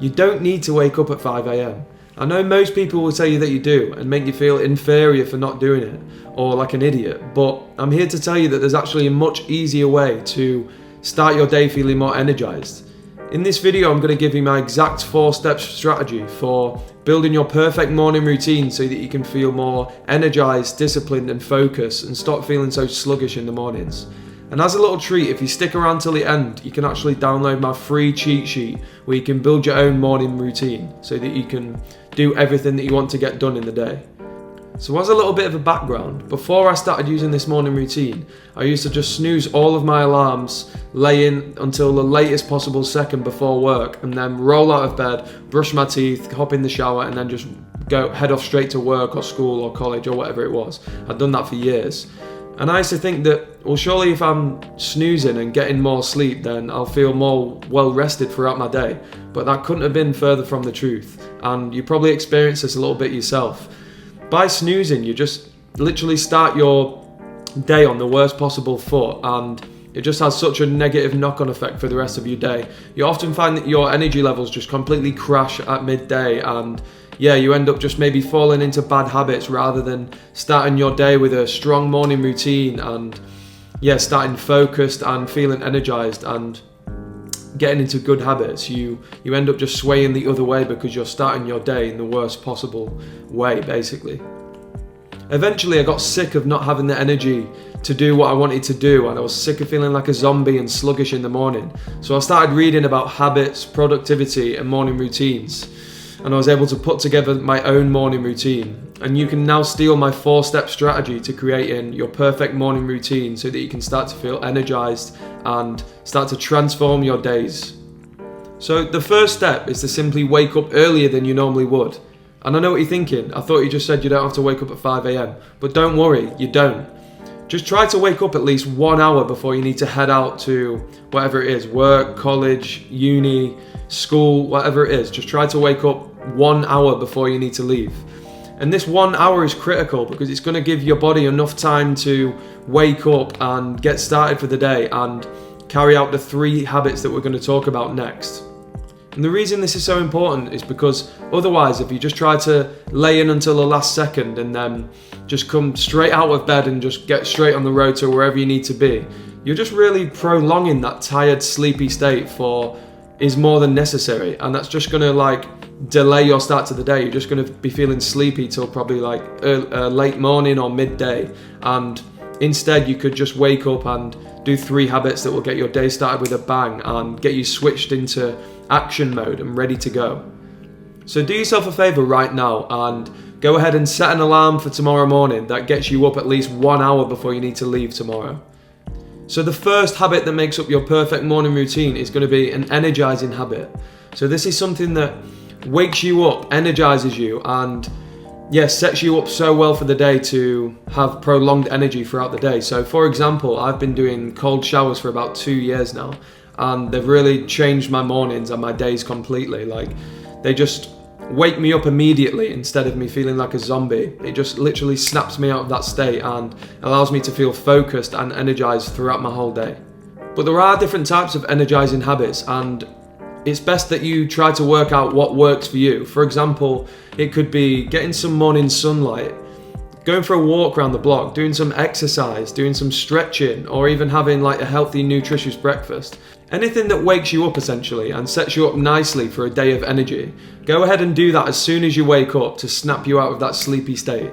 You don't need to wake up at 5 a.m. I know most people will tell you that you do and make you feel inferior for not doing it or like an idiot, but I'm here to tell you that there's actually a much easier way to start your day feeling more energized. In this video, I'm going to give you my exact 4-step strategy for building your perfect morning routine so that you can feel more energized, disciplined and focused and stop feeling so sluggish in the mornings. And as a little treat, if you stick around till the end, you can actually download my free cheat sheet where you can build your own morning routine so that you can do everything that you want to get done in the day. So as a little bit of a background, before I started using this morning routine, I used to just snooze all of my alarms, lay in until the latest possible second before work, and then roll out of bed, brush my teeth, hop in the shower, and then just head off straight to work or school or college or whatever it was. I'd done that for years. And I used to think that, well, surely if I'm snoozing and getting more sleep, then I'll feel more well rested throughout my day. But that couldn't have been further from the truth. And you probably experienced this a little bit yourself. By snoozing, you just literally start your day on the worst possible foot, and it just has such a negative knock-on effect for the rest of your day. You often find that your energy levels just completely crash at midday, and yeah, you end up just maybe falling into bad habits rather than starting your day with a strong morning routine and yeah, starting focused and feeling energized and getting into good habits. You end up just swaying the other way because you're starting your day in the worst possible way, basically. Eventually, I got sick of not having the energy to do what I wanted to do, and I was sick of feeling like a zombie and sluggish in the morning. So I started reading about habits, productivity, and morning routines, and I was able to put together my own morning routine. And you can now steal my 4-step strategy to creating your perfect morning routine so that you can start to feel energized and start to transform your days. So the first step is to simply wake up earlier than you normally would. And I know what you're thinking. I thought you just said you don't have to wake up at 5 a.m. But don't worry, you don't. Just try to wake up at least 1 hour before you need to head out to whatever it is, work, college, uni, school, whatever it is. Just try to wake up 1 hour before you need to leave. And this 1 hour is critical because it's going to give your body enough time to wake up and get started for the day and carry out the 3 habits that we're going to talk about next. And the reason this is so important is because otherwise, if you just try to lay in until the last second and then just come straight out of bed and just get straight on the road to wherever you need to be, you're just really prolonging that tired, sleepy state for is more than necessary. And that's just going to delay your start to the day. You're just going to be feeling sleepy till probably late morning or midday. And instead, you could just wake up and do 3 habits that will get your day started with a bang and get you switched into action mode and ready to go. So do yourself a favor right now and go ahead and set an alarm for tomorrow morning that gets you up at least 1 hour before you need to leave tomorrow. So the first habit that makes up your perfect morning routine is going to be an energizing habit. So this is something that wakes you up, energizes you, and sets you up so well for the day to have prolonged energy throughout the day. So for example, I've been doing cold showers for about 2 years now, and they've really changed my mornings and my days completely. They just wake me up immediately instead of me feeling like a zombie. It just literally snaps me out of that state and allows me to feel focused and energized throughout my whole day. But there are different types of energizing habits, and it's best that you try to work out what works for you. For example, it could be getting some morning sunlight, going for a walk around the block, doing some exercise, doing some stretching, or even having a healthy, nutritious breakfast. Anything that wakes you up essentially and sets you up nicely for a day of energy. Go ahead and do that as soon as you wake up to snap you out of that sleepy state.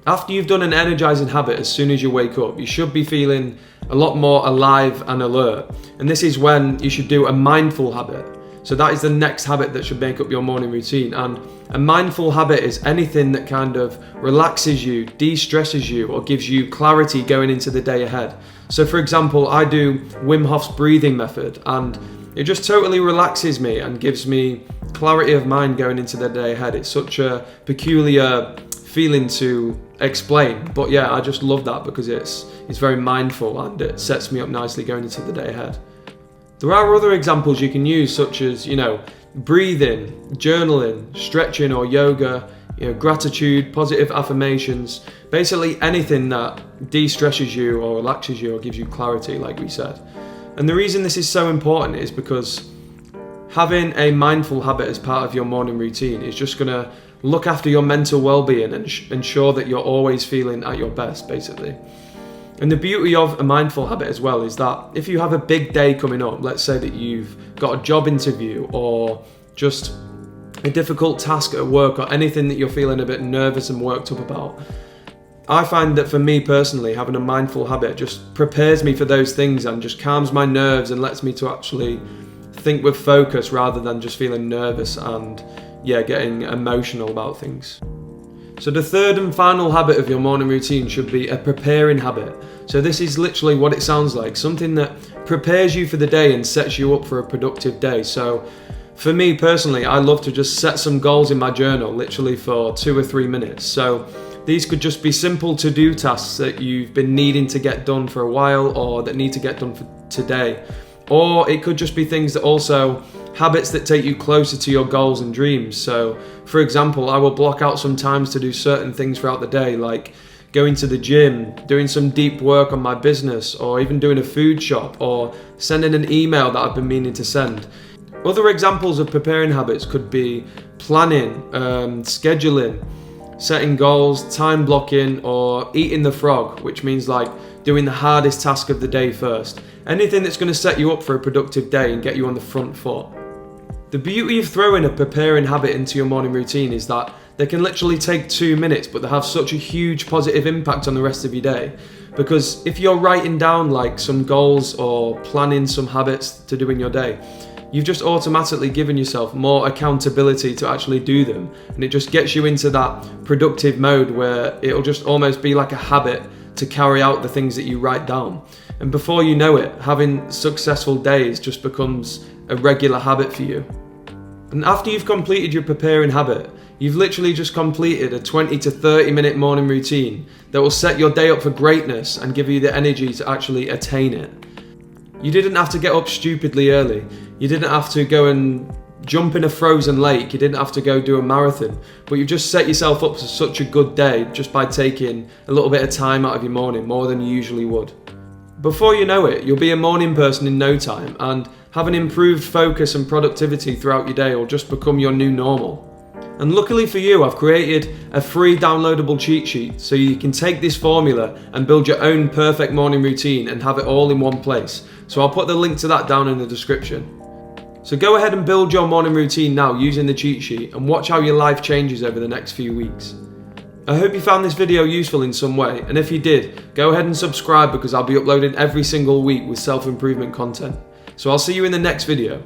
After you've done an energizing habit as soon as you wake up, you should be feeling a lot more alive and alert. And this is when you should do a mindful habit. So that is the next habit that should make up your morning routine. And a mindful habit is anything that kind of relaxes you, de-stresses you, or gives you clarity going into the day ahead. So for example, I do Wim Hof's breathing method, and it just totally relaxes me and gives me clarity of mind going into the day ahead. It's such a peculiar feeling to explain, but yeah, I just love that because it's very mindful and it sets me up nicely going into the day ahead. There are other examples you can use, such as, breathing, journaling, stretching or yoga, gratitude, positive affirmations, basically anything that de-stresses you or relaxes you or gives you clarity, like we said. And the reason this is so important is because having a mindful habit as part of your morning routine is just going to look after your mental well-being and ensure that you're always feeling at your best, basically. And the beauty of a mindful habit as well is that if you have a big day coming up, let's say that you've got a job interview or just a difficult task at work or anything that you're feeling a bit nervous and worked up about, I find that for me personally, having a mindful habit just prepares me for those things and just calms my nerves and lets me to actually think with focus rather than just feeling nervous and getting emotional about things. So the third and final habit of your morning routine should be a preparing habit. So this is literally what it sounds like, something that prepares you for the day and sets you up for a productive day. So for me personally, I love to just set some goals in my journal, literally for 2 or 3 minutes. So these could just be simple to-do tasks that you've been needing to get done for a while or that need to get done for today. Or it could just be things that also habits that take you closer to your goals and dreams. So for example, I will block out some times to do certain things throughout the day, like going to the gym, doing some deep work on my business, or even doing a food shop, or sending an email that I've been meaning to send. Other examples of preparing habits could be planning, scheduling, setting goals, time blocking, or eating the frog, which means like doing the hardest task of the day first. Anything that's going to set you up for a productive day and get you on the front foot. The beauty of throwing a preparing habit into your morning routine is that they can literally take 2 minutes, but they have such a huge positive impact on the rest of your day. Because if you're writing down like some goals or planning some habits to do in your day, you've just automatically given yourself more accountability to actually do them. And it just gets you into that productive mode where it'll just almost be like a habit to carry out the things that you write down. And before you know it, having successful days just becomes a regular habit for you. And after you've completed your preparing habit, you've literally just completed a 20 to 30 minute morning routine that will set your day up for greatness and give you the energy to actually attain it. You didn't have to get up stupidly early. You didn't have to go and jump in a frozen lake. You didn't have to go do a marathon. But you've just set yourself up for such a good day just by taking a little bit of time out of your morning, more than you usually would. Before you know it, you'll be a morning person in no time, and having improved focus and productivity throughout your day will just become your new normal. And luckily for you, I've created a free downloadable cheat sheet so you can take this formula and build your own perfect morning routine and have it all in one place. So I'll put the link to that down in the description. So go ahead and build your morning routine now using the cheat sheet and watch how your life changes over the next few weeks. I hope you found this video useful in some way, and if you did, go ahead and subscribe because I'll be uploading every single week with self-improvement content. So I'll see you in the next video.